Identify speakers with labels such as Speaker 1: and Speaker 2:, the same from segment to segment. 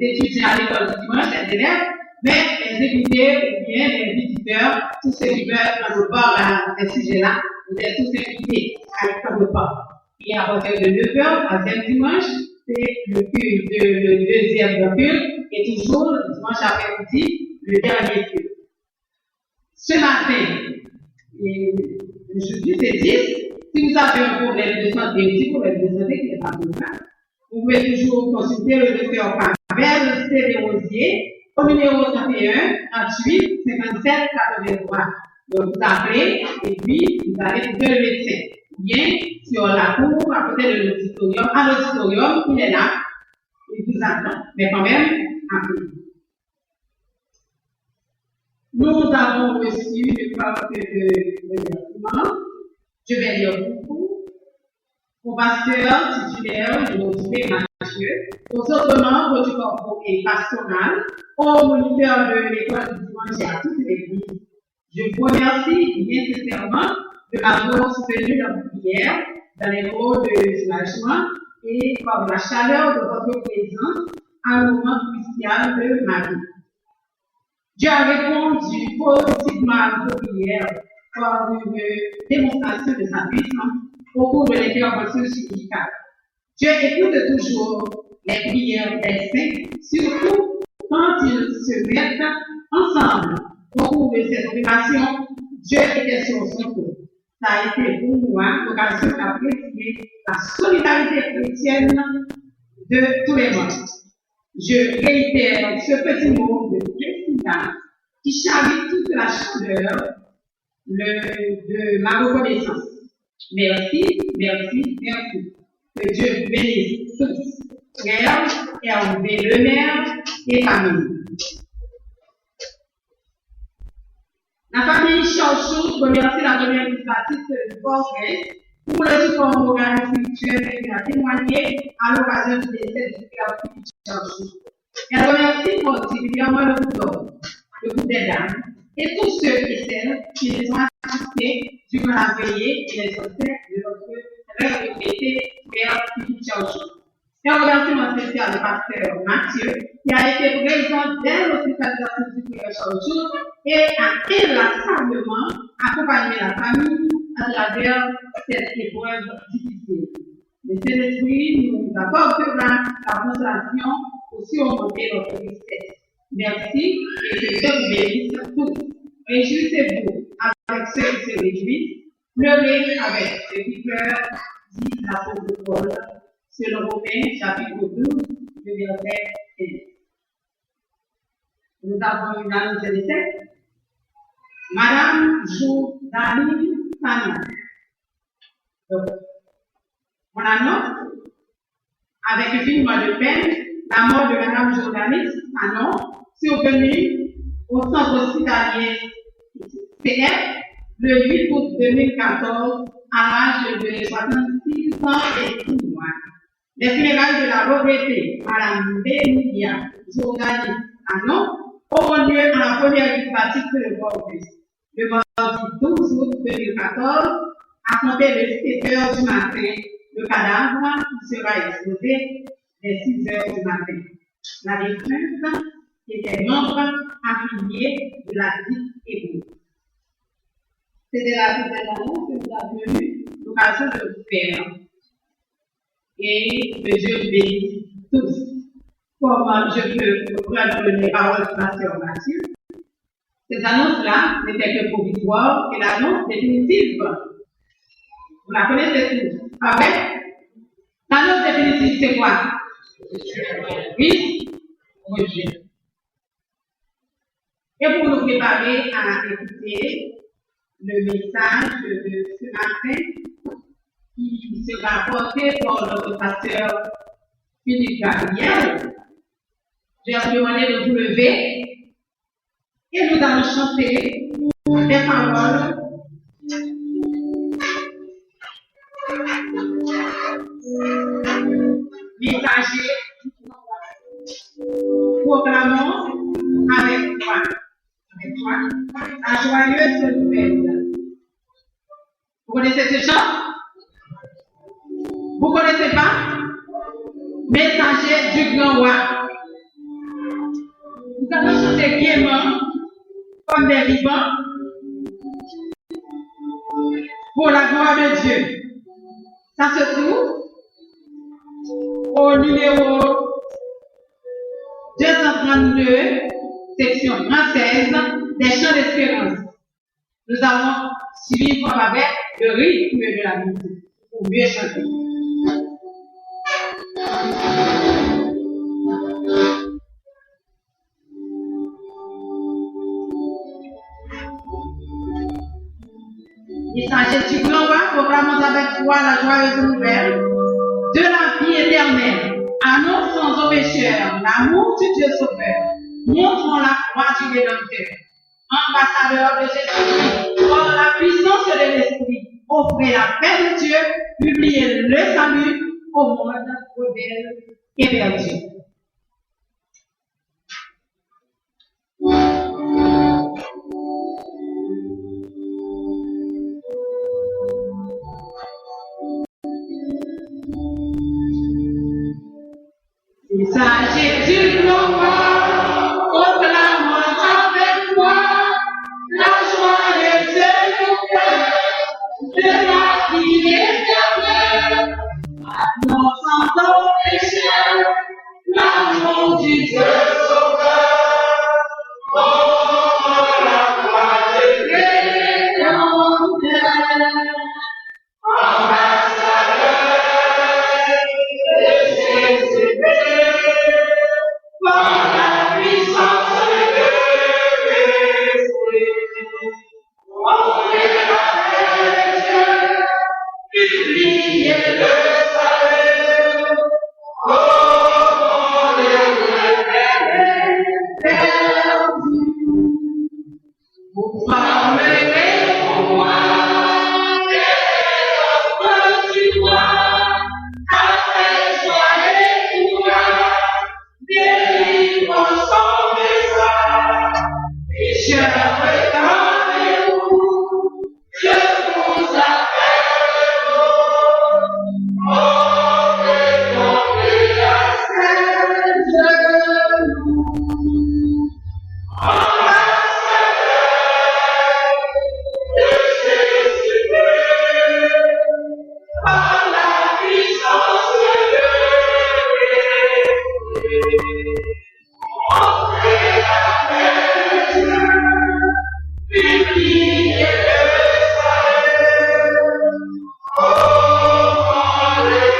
Speaker 1: étudiants à l'école du dimanche, les élèves, mais les invités ou bien les visiteurs, tous ceux qui veulent prendre part à ces sujets-là, vous êtes tous invités à y prendre part. Et à partir de 9h, troisième dimanche, c'est le culte, le deuxième culte, et toujours le dimanche après-midi, le dernier culte. Ce matin, aujourd'hui c'est 10, si vous avez un problème de santé, un petit problème de santé qui n'est pas grave, vous pouvez toujours consulter le docteur Pavel Cédé-Rosier au numéro 31 38 57 83. Donc vous appelez et puis vous allez trouver le médecin. Bien, sur la cour, à côté de l'auditorium, à l'auditorium, il est là, il vous attend, mais quand même, appelez. Nous avons reçu une partie de remerciements. Je vais lire beaucoup. Au pasteur titulaire Josué Mathieu, aux autres membres du corps et pastoral, aux moniteurs de l'école du dimanche et à toute l'église. Je vous remercie bien sincèrement de m'avoir soutenu dans vos prières, dans les mots de soulagement et par la chaleur de votre présence à un moment crucial de ma vie. Dieu a répondu positivement à vos prières par une démonstration de sa puissance au cours de l'intervention chirurgicale. Dieu écoute toujours les prières des saints, surtout quand ils se mettent ensemble. Au cours de cette opération, Dieu était sur son dos. Ça a été pour moi l'occasion d'apprécier la solidarité chrétienne de tous les mondes. Je réitère ce petit mot de président qui charrie toute la chaleur de ma reconnaissance. Merci, merci, merci. Que Dieu vous bénisse tous, frères, Hervé Lemaire et famille. La famille Chauchou remercie la communauté baptiste du Port-Prince pour le support moral et spirituel qu'elle a témoigné à l'occasion du décès du père Philippe Chauchou. Elle remercie particulièrement le groupe des dames et tous ceux et celles qui les ont assistés durant la veillée et les hôtels de notre très regretté père Philippe Chauchou. Un remerciement spécial au pasteur Mathieu, qui a été présent dès l'hospitalisation du frère Chauchou et a inlassablement accompagné la famille à travers cette épreuve difficile. Le Saint-Esprit nous apportera la consolation pour surmonter notre tristesse. Merci et que Dieu vous bénisse tous. Réjouissez-vous avec ceux qui se réjouissent, pleurez avec ceux qui pleurent, dit l'apôtre Paul. Selon Romains, chapitre 12, le verset 16. Nous avons une annonce de décès. Madame Jourdaline Fanon. Donc, on annonce, avec infiniment de peine, la mort de Madame Jourdaline Fanon, survenue au centre hospitalier CF le 8 août 2014 à l'âge de 66 ans et 6 mois. Les funérailles de la regrettée Madame Bénidia Jourdaline Fanon auront lieu à la première ville baptiste de Port-Prince, le mardi 12 août 2014, à compter de 7 h du matin. Le cadavre sera exposé dès 6 h du matin. La défunte était membre affilié de la dite Église. C'était la petite annonce que nous avons eu l'occasion de vous faire. Et que Dieu bénisse tous. Comment je peux reprendre les paroles du pasteur Mathieu? Cette annonce-là n'était que provisoire et l'annonce définitive. Vous la connaissez tous. Pas vrai? L'annonce définitive, c'est quoi? Oui? Rejet. Et pour nous préparer à écouter le message de ce matin, qui sera porté par notre pasteur Philippe Gabriel, je vais vous demander de vous lever et nous allons chanter des paroles. Messager, proclamons avec toi la joyeuse nouvelle. Vous connaissez ce chant? Vous connaissez pas? Messager du grand roi. danser gaiement comme des vivants pour la gloire de Dieu. Ça se trouve au numéro 232, section française des chants d'espérance. Nous allons suivre avec le rythme de la musique pour mieux chanter. Il s'agit du grand roi, proclamons avec foi la joyeuse nouvelle de la vie éternelle. Annonçons aux pécheurs l'amour du Dieu sauveur. Montrons la croix du Rédempteur. Ambassadeur de Jésus-Christ, par la puissance de l'Esprit, offrez la paix de Dieu, publiez le salut au monde rebelle et perdu. Il s'agit du grand roi, proclamons avec foi la joyeuse nouvelle de la vie éternelle. Annonçons aux pécheurs l'amour du Dieu sauveur. Oh, la gloire de l'éternel. Ambassadeur de Jésus-Christ, par la puissance de l'Esprit, offrez la paix de Dieu, publiez le salut, oh, les perdus. Vous formerez pour moi des offres du roi, avec joie et courage. Délivrons son message, pécheurs, regardez-vous, je vous appelle, oh, répondez à celle de nous. Ambassadeur de Jésus-Christ, par la puissance de l'Esprit, offrez la paix de Dieu, publiez le salut, oh, les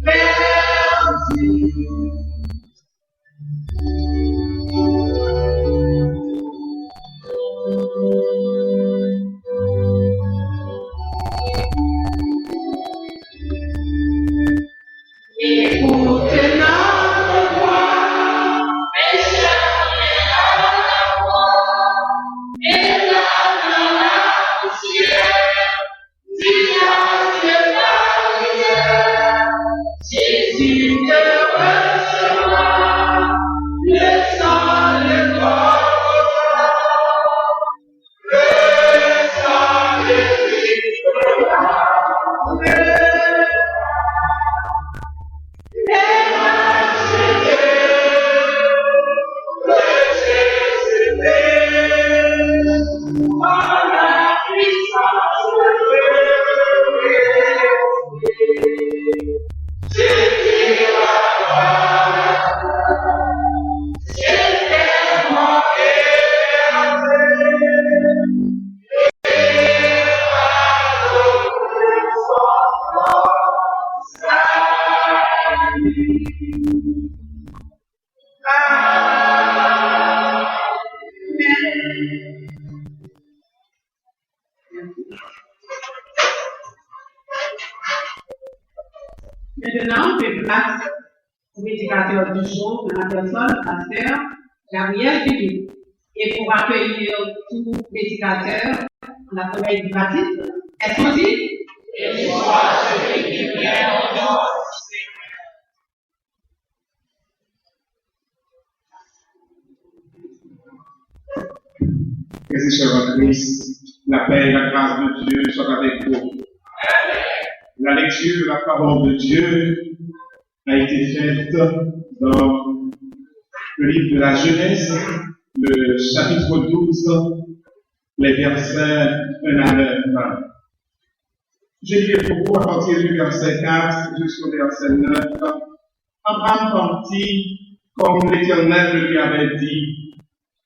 Speaker 1: perdus. Écoutez notre voix, pécheurs, et à la voix, et là dans la poussière, dis à Dieu la prière. Jésus te recevra, le sang, le Golgotha, le sang de Christ Maintenant, on fait place au médicateur du jour de la personne, pasteur Gabriel Philippe. Et pour accueillir tout médicateur, on a travaillé du baptiste. Est-ce qu'on dit? Et soit celui qui vient au nom du Seigneur.
Speaker 2: Que c'est cher en Christ, la paix et la grâce de Dieu soient avec vous. La lecture de la parole de Dieu a été faite dans le le livre de la Genèse, le chapitre 12, les versets 1 à 9. Je lis pour vous à partir du verset 4 jusqu'au verset 9. Abraham partit comme l'Éternel lui avait dit,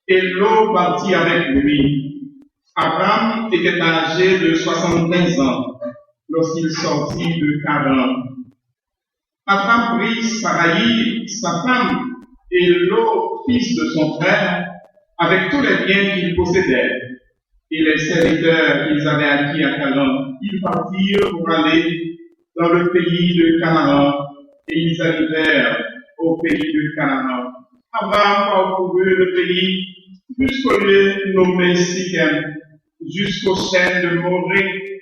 Speaker 2: et Lot partit avec lui. Abraham était âgé de 75 ans lorsqu'il sortit de Charan. Abraham prit Saraï, sa femme, et Lot, fils de son frère, avec tous les biens qu'il possédait, et les serviteurs qu'ils avaient acquis à Canaan. Ils partirent pour aller dans le pays de Canaan, et ils arrivèrent au pays de Canaan. Abraham parcourut le pays jusqu'au lieu nommé Sichem, jusqu'aux chaînes de Morée.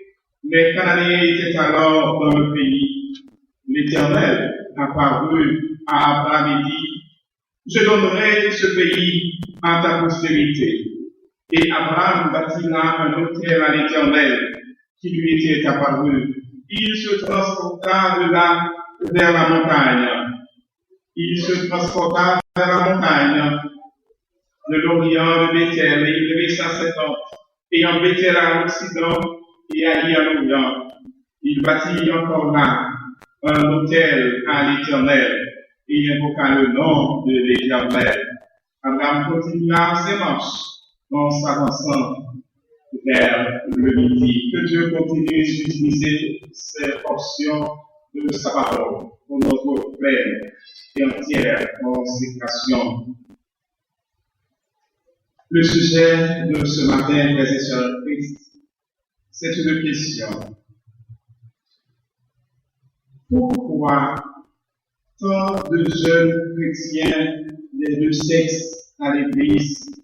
Speaker 2: Les Cananéens étaient alors dans le pays. L'Éternel apparut à Abraham et dit, je donnerai ce pays à ta postérité. Et Abraham bâtit là un autel à l'Éternel qui lui était apparu. Il se transporta de là vers la montagne. Il se transporta vers la montagne de l'Orient de Bethel, et il dressa ses tentes, ayant Bethel à l'Occident et Ali à l'Orient. Il bâtit encore là un autel à l'Éternel, et il invoqua le nom de l'Éternel. Abraham continua ses marches en s'avançant vers le midi. Que Dieu continue d'utiliser ces portions de sa parole pour notre pleine et entière consécration. Le sujet de ce matin, frères et sœurs en Christ, c'est une question. Pourquoi tant de jeunes chrétiens des deux sexes à l'Église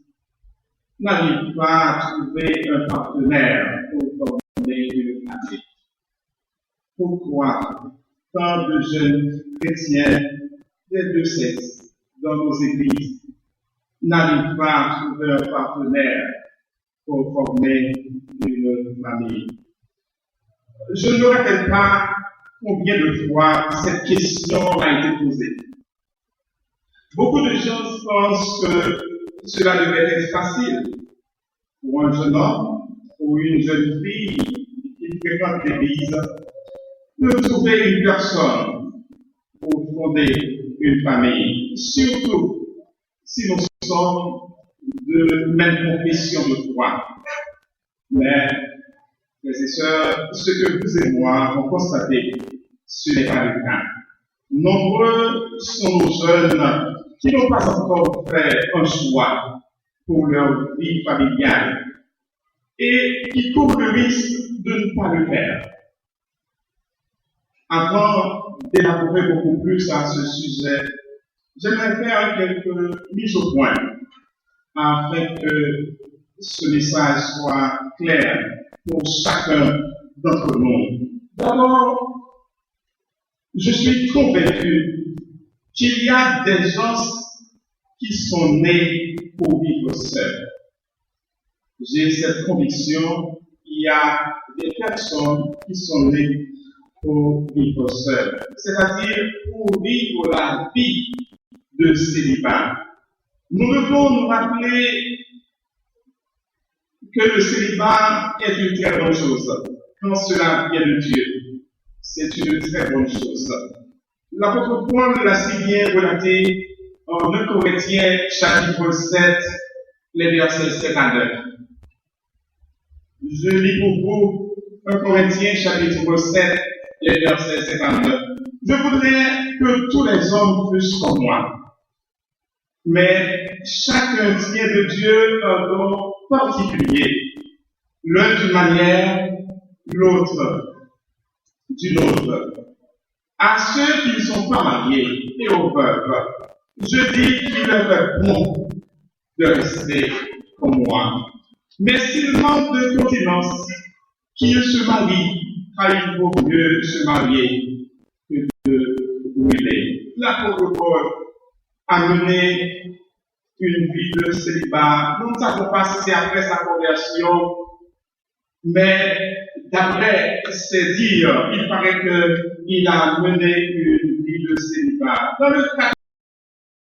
Speaker 2: n'arrivent pas à trouver un partenaire pour former une famille? Pourquoi tant de jeunes chrétiens des deux sexes dans nos églises n'arrivent pas à trouver un partenaire pour former une famille? Je ne me rappelle pas combien de fois cette question a été posée. Beaucoup de gens pensent que cela devait être facile pour un jeune homme ou une jeune fille qui fréquente l'église de trouver une personne pour fonder une famille, surtout si nous sommes de même confession de foi. Mais, frères et sœurs, ce que vous et moi avons constaté, ce n'est pas le cas. Nombreux sont nos jeunes qui n'ont pas encore fait un choix pour leur vie familiale et qui courent le risque de ne pas le faire. Avant d'élaborer beaucoup plus à ce sujet, j'aimerais faire quelques mises au point afin que ce message soit clair pour chacun d'entre nous. D'abord, je suis convaincu qu'il y a des gens qui sont nés pour vivre seuls. J'ai cette conviction, il y a des personnes qui sont nées pour vivre seuls, c'est-à-dire pour vivre la vie de célibat. Nous devons nous rappeler que le célibat est une très bonne chose. Quand cela vient de Dieu, c'est une très bonne chose. L'apôtre Paul l'a si bien relaté en 1 Corinthiens chapitre 7, les versets 7 à 9. Je lis pour vous 1 Corinthiens chapitre 7, les versets 7 à 9. Je voudrais que tous les hommes fussent comme moi. Mais chacun tient de Dieu un don particulier, l'un d'une manière, l'autre d'une autre. À ceux qui ne sont pas mariés et aux veuves, je dis qu'il leur est bon de rester comme moi. Mais s'ils manquent de continence, qu'ils se marient, car il vaut mieux se marier que de brûler. L'apôtre Paul a mené une vie de célibat. Nous ne savons pas si c'est après sa conversion, mais d'après ses dires, il paraît qu'il a mené une vie de célibat. Dans le cas